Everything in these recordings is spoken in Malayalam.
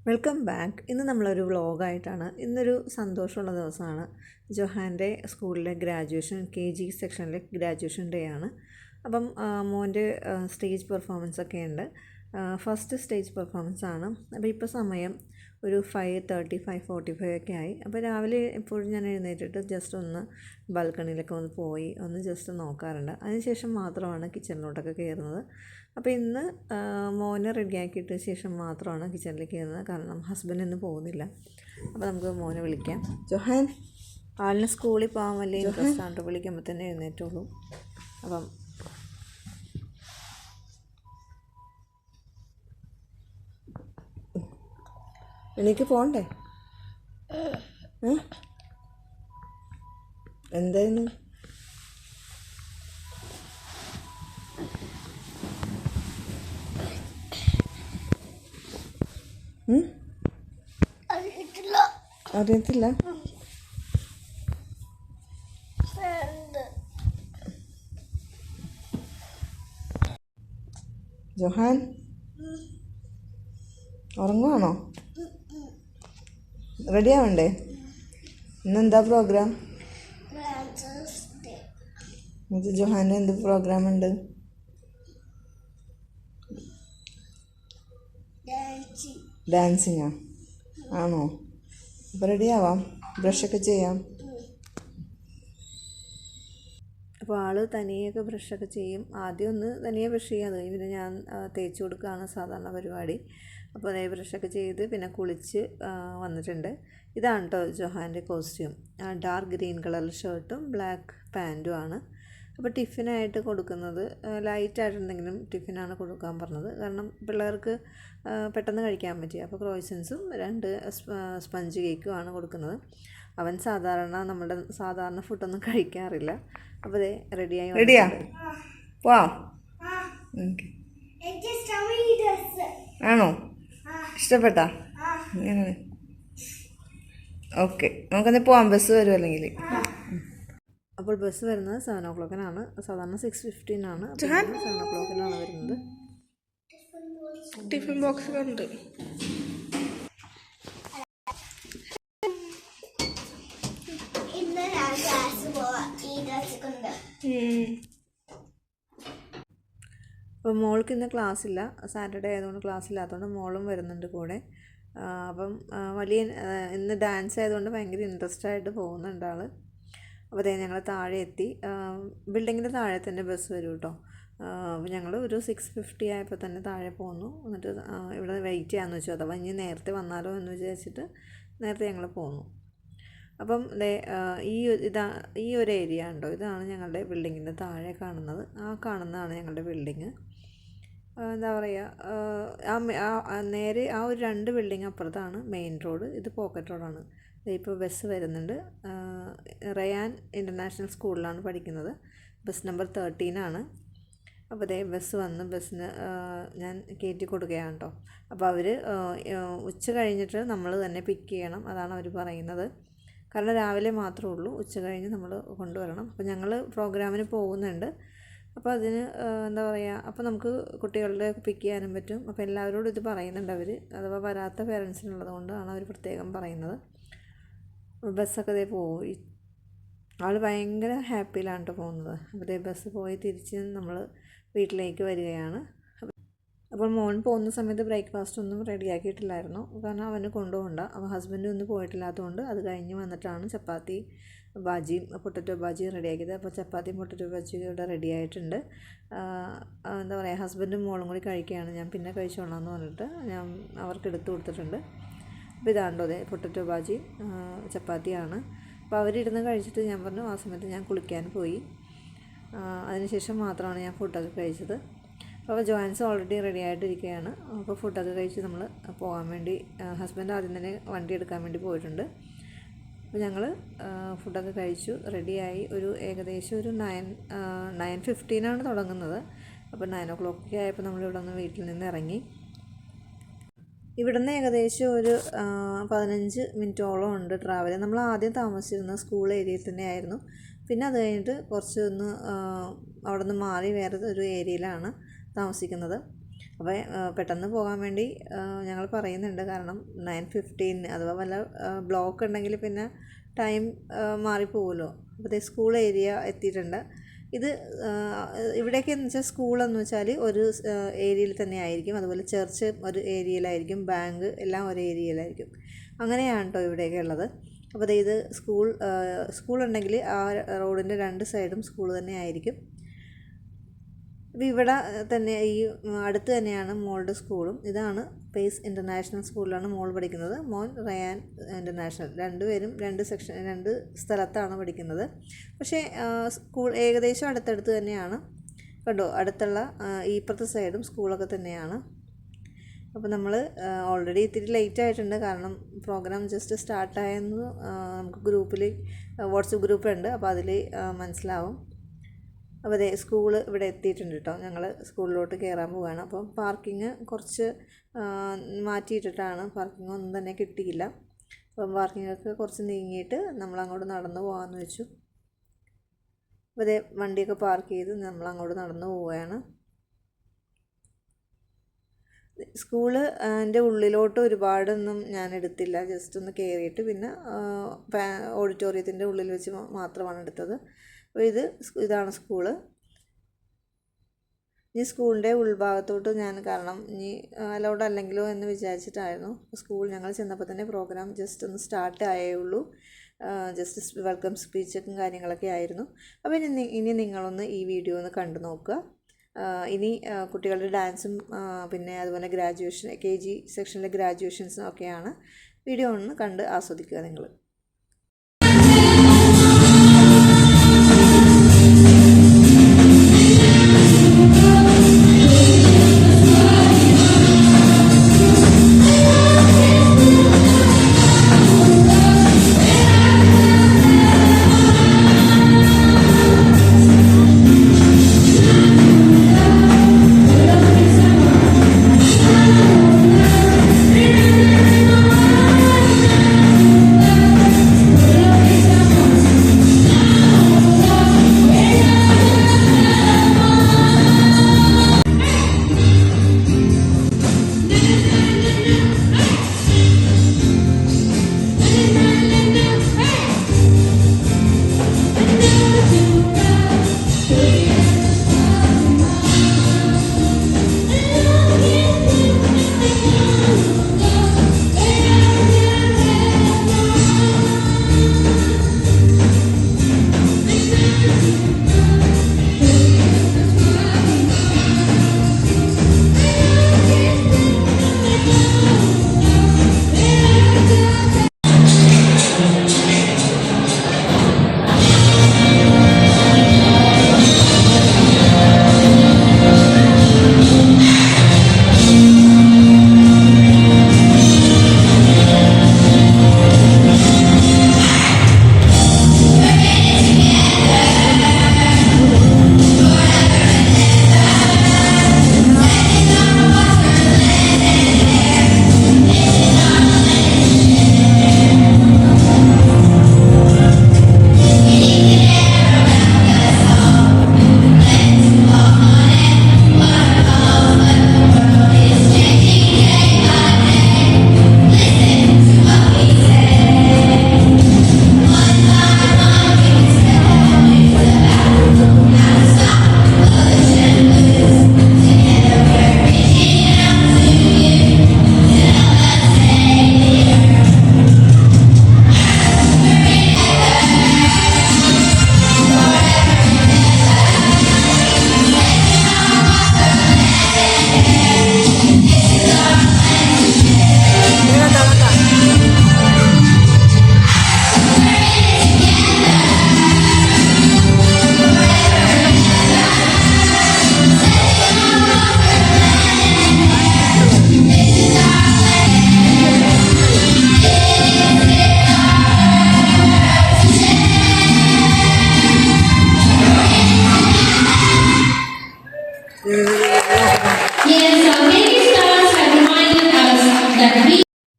Welcome back. ഇന്ന് നമ്മളൊരു വ്ളോഗായിട്ടാണ്. ഇന്നൊരു സന്തോഷമുള്ള ദിവസമാണ്. ജൊഹാൻ്റെ സ്കൂളിലെ ഗ്രാജുവേഷൻ KG സെക്ഷനിലെ ഗ്രാജുവേഷൻ ഡേ ആണ്. അപ്പം മോൻ്റെ സ്റ്റേജ് പെർഫോമൻസ് ഒക്കെ ഉണ്ട്. ഫസ്റ്റ് സ്റ്റേജ് പെർഫോമൻസ് ആണ്. അപ്പോൾ ഇപ്പോൾ സമയം ഒരു 5:30 5:45 ഒക്കെ ആയി. അപ്പോൾ രാവിലെ എപ്പോഴും ഞാൻ എഴുന്നേറ്റിട്ട് ജസ്റ്റ് ഒന്ന് ബാൽക്കണിയിലൊക്കെ ഒന്ന് പോയി ഒന്ന് ജസ്റ്റ് നോക്കാറുണ്ട്. അതിനുശേഷം മാത്രമാണ് കിച്ചണിലോട്ടൊക്കെ കയറുന്നത്. അപ്പോൾ ഇന്ന് മോനെ റെഡിയാക്കിയിട്ട ശേഷം മാത്രമാണ് കിച്ചണിലേക്ക് കയറുന്നത്. കാരണം ഹസ്ബൻഡ് ഇന്ന് പോകുന്നില്ല. അപ്പോൾ നമുക്ക് മോനെ വിളിക്കാം. ജൊഹാൻ, ആളിന് സ്കൂളിൽ പോകാൻ വലിയ ഇൻട്രസ്റ്റ് ആണ്. വിളിക്കുമ്പോൾ തന്നെ എഴുന്നേറ്റുള്ളൂ. അപ്പം എനിക്ക് പോകണ്ടേ? എന്തായിരുന്നു? അറിയത്തില്ല. ജൊഹാൻ ഉറങ്ങുവാണോ? റെഡി ആവണ്ടേ? ഇന്നെന്താ പ്രോഗ്രാം? ജൊഹാൻ്റെ എന്ത് പ്രോഗ്രാം ഉണ്ട്? ഡാൻസിങ്ങാ ആണോ? അപ്പോൾ റെഡി ആവാം, ബ്രഷൊക്കെ ചെയ്യാം. അപ്പോൾ ആൾ തനിയൊക്കെ ബ്രഷൊക്കെ ചെയ്യും. ആദ്യം ഒന്ന് തനിയെ ബ്രഷ് ചെയ്യാം. അത് കഴിഞ്ഞ് ഞാൻ തേച്ച് കൊടുക്കുകയാണ് സാധാരണ പരിപാടി. അപ്പോൾ അതേ ബ്രഷൊക്കെ ചെയ്ത് പിന്നെ കുളിച്ച് വന്നിട്ടുണ്ട്. ഇതാണ് കേട്ടോ ജൊഹാൻ്റെ കോസ്റ്റ്യൂം. ഡാർക്ക് ഗ്രീൻ കളർ ഷർട്ടും ബ്ലാക്ക് പാൻറ്റും ആണ്. അപ്പോൾ ടിഫിനായിട്ട് കൊടുക്കുന്നത് ലൈറ്റായിട്ട് എന്തെങ്കിലും ടിഫിനാണ് കൊടുക്കാൻ പറഞ്ഞത്. കാരണം പിള്ളേർക്ക് പെട്ടെന്ന് കഴിക്കാൻ പറ്റി. അപ്പോൾ ക്രോയിസൻസും 2 സ്പഞ്ച് കേക്കുമാണ് കൊടുക്കുന്നത്. അവൻ നമ്മുടെ സാധാരണ ഫുഡൊന്നും കഴിക്കാറില്ല. അപ്പോൾ അതേ റെഡിയാ വാ. ആണോ? ഇഷ്ടപ്പെട്ടാ? ഓക്കെ, നമുക്കെന്നാൽ പോവാം. ബസ് വരും അല്ലെങ്കിൽ. അപ്പോൾ ബസ് വരുന്നത് 7 o'clock-നാണ്. സാധാരണ 6:15 7 o'clock-നാണ് വരുന്നത്. ടിഫിൻ ബോക്സ് ഉണ്ട്. അപ്പോൾ മോൾക്ക് ഇന്ന് ക്ലാസ്സില്ല. സാറ്റർഡേ ആയതുകൊണ്ട് ക്ലാസ് ഇല്ലാത്തതുകൊണ്ട് മോളും വരുന്നുണ്ട് കൂടെ. അപ്പം ഇന്ന് ഡാൻസ് ആയതുകൊണ്ട് ഭയങ്കര ഇൻട്രസ്റ്റ് ആയിട്ട് പോകുന്നുണ്ട് ആൾ. അപ്പോൾ അതേ ഞങ്ങൾ താഴെ എത്തി. ബിൽഡിങ്ങിൻ്റെ താഴെ തന്നെ ബസ് വരും കേട്ടോ. അപ്പോൾ ഞങ്ങൾ ഒരു 6:50 ആയപ്പോൾ തന്നെ താഴെ പോന്നു. എന്നിട്ട് ഇവിടെ വെയിറ്റ് ചെയ്യാമെന്ന് വെച്ചു. അഥവാ ഇനി നേരത്തെ വന്നാലോ എന്ന് വിചാരിച്ചിട്ട് നേരത്തെ ഞങ്ങൾ പോന്നു. അപ്പം ഈ ഒരു ഏരിയ ഉണ്ടോ, ഇതാണ് ഞങ്ങളുടെ ബിൽഡിങ്ങിൻ്റെ താഴെ കാണുന്നത്. കാണുന്നതാണ് ഞങ്ങളുടെ ബിൽഡിങ്. എന്താ പറയുക, നേരെ ഒരു 2 ബിൽഡിങ് അപ്പുറത്താണ് മെയിൻ റോഡ്. ഇത് പോക്കറ്റ് റോഡാണ്. ഇപ്പോൾ ബസ് വരുന്നുണ്ട്. റയാൻ ഇൻ്റർനാഷണൽ സ്കൂളിലാണ് പഠിക്കുന്നത്. ബസ് നമ്പർ 13 ആണ്. അപ്പോൾ ബസ് വന്ന് ബസ്സിന് ഞാൻ കയറ്റി കൊടുക്കുകയാണ് കേട്ടോ. അപ്പോൾ അവർ ഉച്ച കഴിഞ്ഞിട്ട് നമ്മൾ തന്നെ പിക്ക് ചെയ്യണം, അതാണ് അവർ പറയുന്നത്. കാരണം രാവിലെ മാത്രമേ ഉള്ളൂ, ഉച്ച കഴിഞ്ഞ് നമ്മൾ കൊണ്ടുവരണം. അപ്പോൾ ഞങ്ങൾ പ്രോഗ്രാമിന് പോകുന്നുണ്ട്. അപ്പോൾ അതിന് എന്താ പറയുക, അപ്പോൾ നമുക്ക് കുട്ടികളുടെ പിക്ക് ചെയ്യാനും പറ്റും. അപ്പോൾ എല്ലാവരോടും ഇത് പറയുന്നുണ്ട് അവർ. അഥവാ വരാത്ത പേരൻസിനുള്ളത് കൊണ്ടാണ് അവർ പ്രത്യേകം പറയുന്നത്. ബസ്സൊക്കെ പോയി. ആൾ ഭയങ്കര ഹാപ്പിയിലാണ് പോകുന്നത്. അപ്പോൾ ബസ് പോയി തിരിച്ച് നമ്മൾ വീട്ടിലേക്ക് വരികയാണ്. അപ്പോൾ മോൻ പോകുന്ന സമയത്ത് ബ്രേക്ക്ഫാസ്റ്റ് ഒന്നും റെഡിയാക്കിയിട്ടില്ലായിരുന്നു. കാരണം അവന് കൊണ്ടുപോകണ്ട. അപ്പോൾ ഹസ്ബൻഡ് ഒന്നും പോയിട്ടില്ലാത്തതുകൊണ്ട് അത് കഴിഞ്ഞ് വന്നിട്ടാണ് ചപ്പാത്തി ബാജിയും പൊട്ടറ്റോ ബാജിയും റെഡിയാക്കിയത്. അപ്പോൾ ചപ്പാത്തിയും പൊട്ടറ്റോ ബാജിയും ഇവിടെ റെഡി ആയിട്ടുണ്ട്. എന്താ പറയുക, ഹസ്ബൻഡും മോളും കൂടി കഴിക്കുകയാണ്. ഞാൻ പിന്നെ കഴിച്ചോളാം എന്ന് പറഞ്ഞിട്ട് ഞാൻ അവർക്ക് എടുത്തു കൊടുത്തിട്ടുണ്ട്. അപ്പോൾ ഇതാണ്ടോ പൊട്ടറ്റോ ബാജി ചപ്പാത്തിയാണ്. അപ്പോൾ അവരിരുന്ന് കഴിച്ചിട്ട് ഞാൻ പറഞ്ഞു ആ സമയത്ത് ഞാൻ കുളിക്കാൻ പോയി. അതിനുശേഷം മാത്രമാണ് ഞാൻ ഫുഡൊക്കെ കഴിച്ചത്. അപ്പോൾ ജോൻസ് ഓൾറെഡി റെഡി ആയിട്ടിരിക്കുകയാണ്. അപ്പോൾ ഫുഡൊക്കെ കഴിച്ച് നമ്മൾ പോകാൻ വേണ്ടി ഹസ്ബൻഡ് ആദ്യം തന്നെ വണ്ടി എടുക്കാൻ വേണ്ടി പോയിട്ടുണ്ട്. അപ്പോൾ ഞങ്ങൾ ഫുഡൊക്കെ കഴിച്ചു, റെഡിയായി. ഏകദേശം ഒരു 9:15 തുടങ്ങുന്നത്. അപ്പോൾ 9 o'clock ആയപ്പോൾ നമ്മളിവിടെ നിന്ന് വീട്ടിൽ നിന്ന് ഇറങ്ങി. ഇവിടുന്ന് ഏകദേശം ഒരു 15 മിനിറ്റോളം ഉണ്ട് ട്രാവൽ. നമ്മൾ ആദ്യം താമസിച്ചിരുന്ന സ്കൂൾ ഏരിയയിൽ തന്നെയായിരുന്നു. പിന്നെ അത് കഴിഞ്ഞിട്ട് അവിടെ നിന്ന് മാറി വേറെ ഒരു ഏരിയയിലാണ് താമസിക്കുന്നത്. അപ്പോൾ പെട്ടെന്ന് പോകാൻ വേണ്ടി ഞങ്ങൾ പറയുന്നുണ്ട്. കാരണം 9:15 അഥവാ വല്ല ബ്ലോക്ക് ഉണ്ടെങ്കിൽ പിന്നെ ടൈം മാറിപ്പോകുമല്ലോ. അപ്പോൾ സ്കൂൾ ഏരിയ എത്തിയിട്ടുണ്ട്. ഇത് ഇവിടേക്ക് എന്ന് വെച്ചാൽ സ്കൂളെന്ന് വെച്ചാൽ ഒരു ഏരിയയിൽ തന്നെ ആയിരിക്കും. അതുപോലെ ചർച്ച് ഒരു ഏരിയയിലായിരിക്കും, ബാങ്ക് എല്ലാം ഒരു ഏരിയയിലായിരിക്കും. അങ്ങനെയാണ് കേട്ടോ ഇവിടെയൊക്കെ ഉള്ളത്. അപ്പോൾ ഇത് സ്കൂളുണ്ടെങ്കിൽ ആ റോഡിൻ്റെ 2 സൈഡും സ്കൂൾ തന്നെ ആയിരിക്കും. അപ്പോൾ ഇവിടെ തന്നെ ഈ അടുത്ത് തന്നെയാണ് മോളുടെ സ്കൂളും. ഇതാണ് പേസ് ഇൻ്റർനാഷണൽ സ്കൂളിലാണ് മോൾ പഠിക്കുന്നത്. മോൻ റയാൻ ഇൻ്റർനാഷണൽ. രണ്ടുപേരും 2 സ്ഥലത്താണ് പഠിക്കുന്നത്. പക്ഷേ സ്കൂൾ ഏകദേശം അടുത്തടുത്ത് തന്നെയാണ് കണ്ടോ. അടുത്തുള്ള ഇപ്പുറത്തെ സൈഡും സ്കൂളൊക്കെ തന്നെയാണ്. അപ്പോൾ നമ്മൾ ഓൾറെഡി ഇത്തിരി ലേറ്റ് ആയിട്ടുണ്ട്. കാരണം പ്രോഗ്രാം ജസ്റ്റ് സ്റ്റാർട്ടായെന്ന് നമുക്ക് ഗ്രൂപ്പിൽ വാട്സപ്പ് ഗ്രൂപ്പുണ്ട്. അപ്പോൾ അതിൽ മനസ്സിലാവും. അപ്പോൾ സ്കൂള് ഇവിടെ എത്തിയിട്ടുണ്ട് കേട്ടോ. ഞങ്ങൾ സ്കൂളിലോട്ട് കയറാൻ പോവുകയാണ്. അപ്പം പാർക്കിങ് കുറച്ച് മാറ്റിയിട്ടിട്ടാണ്. പാർക്കിംഗ് ഒന്നും തന്നെ കിട്ടിയില്ല. അപ്പം പാർക്കിങ്ങൊക്കെ കുറച്ച് നീങ്ങിയിട്ട് നമ്മളങ്ങോട്ട് നടന്നു പോകാമെന്ന് വെച്ചു. അപ്പോൾ വണ്ടിയൊക്കെ പാർക്ക് ചെയ്ത് നമ്മളങ്ങോട്ട് നടന്നു പോവുകയാണ്. സ്കൂള് എൻ്റെ ഉള്ളിലോട്ട് ഒരുപാടൊന്നും ഞാൻ എടുത്തില്ല. ജസ്റ്റ് ഒന്ന് കയറിയിട്ട് പിന്നെ ഓഡിറ്റോറിയത്തിൻ്റെ ഉള്ളിൽ വെച്ച് മാത്രമാണ് എടുത്തത്. അപ്പോൾ ഇതാണ് സ്കൂള്. ഈ സ്കൂളിൻ്റെ ഉൾഭാഗത്തോട്ട് ഞാൻ കാരണം ഇനി അലൗഡ് അല്ലെങ്കിലോ എന്ന് വിചാരിച്ചിട്ടായിരുന്നു. സ്കൂൾ ഞങ്ങൾ ചെന്നപ്പോൾ തന്നെ പ്രോഗ്രാം ജസ്റ്റ് ഒന്ന് സ്റ്റാർട്ട് ആയേ ഉള്ളൂ. ജസ്റ്റ് വെൽക്കം സ്പീച്ചൊക്കെ കാര്യങ്ങളൊക്കെ ആയിരുന്നു. അപ്പോൾ ഇനി നിങ്ങളൊന്ന് ഈ വീഡിയോ ഒന്ന് കണ്ടു നോക്കുക. ഇനി കുട്ടികളുടെ ഡാൻസും പിന്നെ അതുപോലെ ഗ്രാജുവേഷൻ KG സെക്ഷനിലെ ഗ്രാജുവേഷൻസും ഒക്കെയാണ്. വീഡിയോ ഒന്ന് കണ്ട് ആസ്വദിക്കുക നിങ്ങൾ.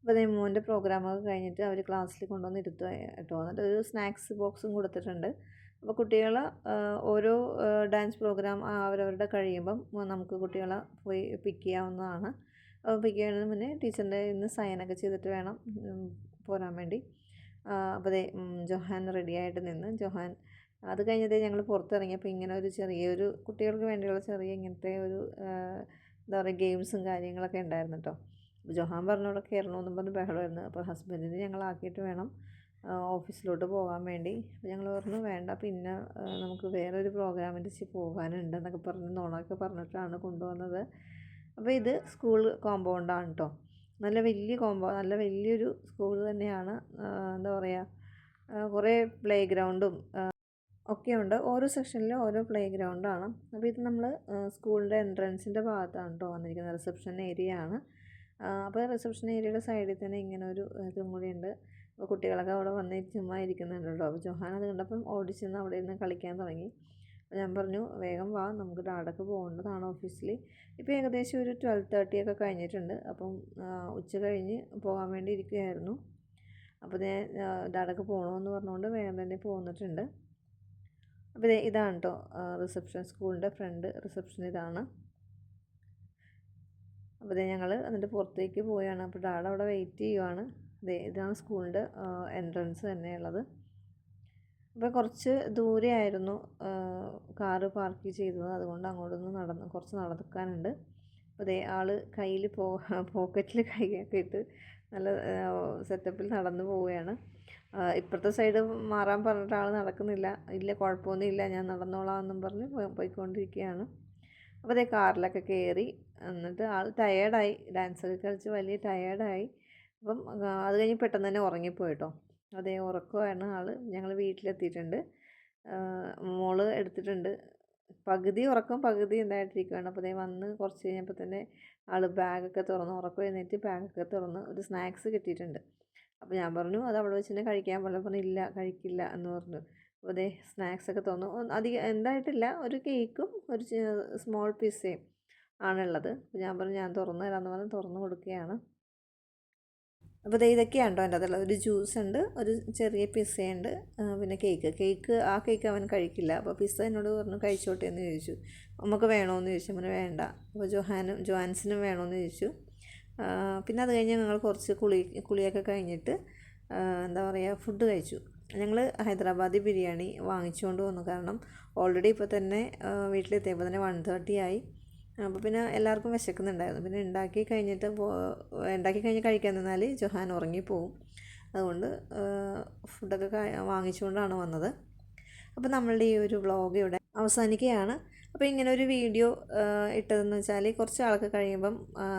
അപ്പോൾ മോൻ്റെ പ്രോഗ്രാമൊക്കെ കഴിഞ്ഞിട്ട് അവർ ക്ലാസ്സിൽ കൊണ്ടുവന്ന് ഇരുത്തുക കേട്ടോ. എന്നിട്ട് ഒരു സ്നാക്സ് ബോക്സും കൊടുത്തിട്ടുണ്ട്. അപ്പോൾ കുട്ടികൾ ഓരോ ഡാൻസ് പ്രോഗ്രാം അവരവരുടെ കഴിയുമ്പം നമുക്ക് കുട്ടികളെ പോയി പിക്ക് ചെയ്യാവുന്നതാണ്. അപ്പോൾ പിക്ക് ചെയ്യുന്നതിന് മുന്നേ ടീച്ചറിൻ്റെ ഇന്ന് സൈനൊക്കെ ചെയ്തിട്ട് വേണം പോരാൻ വേണ്ടി. അപ്പോൾ ദേ ജൊഹാൻ റെഡിയായിട്ട് നിന്ന്. ജൊഹാൻ അത് കഴിഞ്ഞതേ ഞങ്ങൾ പുറത്തിറങ്ങിയപ്പോൾ ഇങ്ങനെ ഒരു ചെറിയൊരു കുട്ടികൾക്ക് വേണ്ടിയുള്ള ചെറിയ ഇങ്ങനത്തെ ഒരു എന്താ പറയുക ഗെയിംസും കാര്യങ്ങളൊക്കെ ഉണ്ടായിരുന്നു കേട്ടോ. ജൊഹാൻ പറഞ്ഞവിടെ കയറണമെന്നും പറഞ്ഞ് ബഹളമായിരുന്നു. അപ്പോൾ ഹസ്ബൻഡിന് ഞങ്ങളാക്കിയിട്ട് വേണം ഓഫീസിലോട്ട് പോകാൻ വേണ്ടി. അപ്പോൾ ഞങ്ങൾ പറഞ്ഞു വേണ്ട, പിന്നെ നമുക്ക് വേറൊരു പ്രോഗ്രാമിൻ്റെ പോകാനുണ്ട് എന്നൊക്കെ പറഞ്ഞ് നുണയൊക്കെ പറഞ്ഞിട്ടാണ് കൊണ്ടുവന്നത്. അപ്പോൾ ഇത് സ്കൂൾ കോമ്പൗണ്ടാണ് കേട്ടോ. നല്ല വലിയൊരു സ്കൂൾ തന്നെയാണ്. എന്താ പറയുക, കുറേ പ്ലേ ഗ്രൗണ്ടും ഒക്കെയുണ്ട്. ഓരോ സെക്ഷനിലും ഓരോ പ്ലേ ഗ്രൗണ്ടാണ്. അപ്പോൾ ഇത് നമ്മൾ സ്കൂളിൻ്റെ എൻട്രൻസിൻ്റെ ഭാഗത്താണ് കേട്ടോ വന്നിരിക്കുന്നത്. റിസപ്ഷൻ ഏരിയ ആണ്. അപ്പോൾ റിസപ്ഷൻ ഏരിയയുടെ സൈഡിൽ തന്നെ ഇങ്ങനെ ഒരു ഇതും കൂടി ഉണ്ട്. അപ്പോൾ കുട്ടികളൊക്കെ അവിടെ വന്ന് ചുമ്മാ ഇരിക്കുന്നുണ്ട് കേട്ടോ. അപ്പോൾ ജൊഹാൻ അത് കണ്ടപ്പം ഓടിച്ചെന്ന് അവിടെ ഇരുന്ന് കളിക്കാൻ തുടങ്ങി. അപ്പോൾ ഞാൻ പറഞ്ഞു വേഗം വാ, നമുക്ക് ഡാഡൊക്കെ പോകേണ്ടതാണ് ഓഫീസിൽ. ഇപ്പോൾ ഏകദേശം ഒരു 12:30 ഒക്കെ കഴിഞ്ഞിട്ടുണ്ട്. അപ്പം ഉച്ച കഴിഞ്ഞ് പോകാൻ വേണ്ടി ഇരിക്കുകയായിരുന്നു. അപ്പോൾ ഞാൻ ഡാഡൊക്കെ പോകണമെന്ന് പറഞ്ഞുകൊണ്ട് വേഗം തന്നെ പോന്നിട്ടുണ്ട്. അപ്പോൾ ഇതാണ് കേട്ടോ റിസപ്ഷൻ, സ്കൂളിൻ്റെ ഫ്രണ്ട് റിസപ്ഷൻ ഇതാണ്. അപ്പോൾ ഞങ്ങൾ എന്നിട്ട് പുറത്തേക്ക് പോവുകയാണ്. അപ്പോൾ ഡാഡ് അവിടെ വെയിറ്റ് ചെയ്യുവാണ്. ഇതാണ് സ്കൂളിൻ്റെ എൻട്രൻസ് തന്നെയുള്ളത്. അപ്പോൾ കുറച്ച് ദൂരെ ആയിരുന്നു കാറ് പാർക്ക് ചെയ്തത്, അതുകൊണ്ട് അങ്ങോട്ടൊന്ന് കുറച്ച് നടക്കാനുണ്ട്. അപ്പോൾ ആൾ കയ്യിൽ പോക്കറ്റിൽ കൈയൊക്കെ ഇട്ട് നല്ല സെറ്റപ്പിൽ നടന്നു പോവുകയാണ്. ഇപ്പുറത്തെ സൈഡ് മാറാൻ പറഞ്ഞിട്ട് ആൾ നടക്കുന്നില്ല. ഇല്ല കുഴപ്പമൊന്നുമില്ല, ഞാൻ നടന്നോളാം എന്നും പറഞ്ഞ് പോയിക്കൊണ്ടിരിക്കുകയാണ്. അപ്പോൾ കാറിലൊക്കെ കയറി. എന്നിട്ട് ആൾ ടയേർഡായി, ഡാൻസൊക്കെ കളിച്ച് വലിയ ടയേർഡായി. അപ്പം അത് കഴിഞ്ഞ് പെട്ടെന്ന് തന്നെ ഉറങ്ങിപ്പോയിട്ടോ. ഉറക്കമാണ് ആൾ. ഞങ്ങൾ വീട്ടിലെത്തിയിട്ടുണ്ട്. മോള് എടുത്തിട്ടുണ്ട്. പകുതി ഉറക്കം പകുതി എന്തായിട്ടിരിക്കുകയാണ്. അപ്പോൾ വന്ന് കുറച്ച് കഴിഞ്ഞപ്പോൾ തന്നെ ആൾ ബാഗൊക്കെ തുറന്ന്, ഉറക്കം എഴുന്നേറ്റ് ബാഗൊക്കെ തുറന്ന് ഒരു സ്നാക്സ് കിട്ടിയിട്ടുണ്ട്. അപ്പോൾ ഞാൻ പറഞ്ഞു അത് അവിടെ വെച്ച് തന്നെ കഴിക്കാൻ പറഞ്ഞു. ഇല്ല കഴിക്കില്ല എന്ന് പറഞ്ഞു. അപ്പോൾ സ്നാക്സൊക്കെ തുറന്നു. അധികം എന്തായിട്ടില്ല, ഒരു കേക്കും ഒരു സ്മോൾ പിസ്സയും ആണുള്ളത്. അപ്പോൾ ഞാൻ പറഞ്ഞു ഞാൻ തുറന്നു തരാമെന്ന് പറഞ്ഞ് തുറന്നു കൊടുക്കുകയാണ്. അപ്പോൾ ഇതൊക്കെയാണ് കേട്ടോ എൻ്റെ അതുള്ളത്. ഒരു ജ്യൂസ് ഉണ്ട്, ഒരു ചെറിയ പിസ്സയുണ്ട്, പിന്നെ ആ കേക്ക് അവൻ കഴിക്കില്ല. അപ്പോൾ പിസ്സ എന്നോട് പറഞ്ഞു കഴിച്ചോട്ടെ എന്ന് ചോദിച്ചു. നമുക്ക് വേണമെന്ന് ചോദിച്ചു. അവന് വേണ്ട. അപ്പോൾ ജോഹാൻസിനും വേണമെന്ന് ചോദിച്ചു. പിന്നെ അത് കഴിഞ്ഞ് ഞങ്ങൾ കുറച്ച് കുളിയൊക്കെ കഴിഞ്ഞിട്ട് എന്താ പറയുക ഫുഡ് കഴിച്ചു. ഞങ്ങൾ ഹൈദരാബാദി ബിരിയാണി വാങ്ങിച്ചുകൊണ്ട് വന്നു. കാരണം ഓൾറെഡി ഇപ്പോൾ തന്നെ വീട്ടിലെത്തിയപ്പോൾ തന്നെ 1:30 ആയി. അപ്പോൾ പിന്നെ എല്ലാവർക്കും വിശക്കുന്നുണ്ടായിരുന്നു. പിന്നെ ഉണ്ടാക്കി കഴിഞ്ഞ് കഴിക്കാൻ നിന്നാൽ ജൊഹാൻ ഉറങ്ങിപ്പോവും. അതുകൊണ്ട് ഫുഡൊക്കെ വാങ്ങിച്ചുകൊണ്ടാണ് വന്നത്. അപ്പോൾ നമ്മളുടെ ഈ ഒരു വ്ളോഗ് ഇവിടെ അവസാനിക്കുകയാണ്. അപ്പോൾ ഇങ്ങനെ ഒരു വീഡിയോ ഇട്ടതെന്ന് വെച്ചാൽ കുറച്ച് ആൾക്ക് കഴിയുമ്പം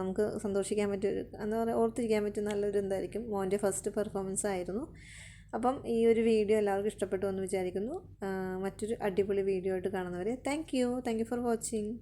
നമുക്ക് സന്തോഷിക്കാൻ പറ്റും, എന്താ പറയുക, ഓർത്തിരിക്കാൻ പറ്റും നല്ലൊരു എന്തായിരിക്കും. മോൻ്റെ ഫസ്റ്റ് പെർഫോമൻസ് ആയിരുന്നു. അപ്പം ഈ ഒരു വീഡിയോ എല്ലാവർക്കും ഇഷ്ടപ്പെട്ടു എന്ന് വിചാരിക്കുന്നു. മറ്റൊരു അടിപൊളി വീഡിയോ ആയിട്ട് കാണുന്നവരെ താങ്ക് യു ഫോർ വാച്ചിങ്.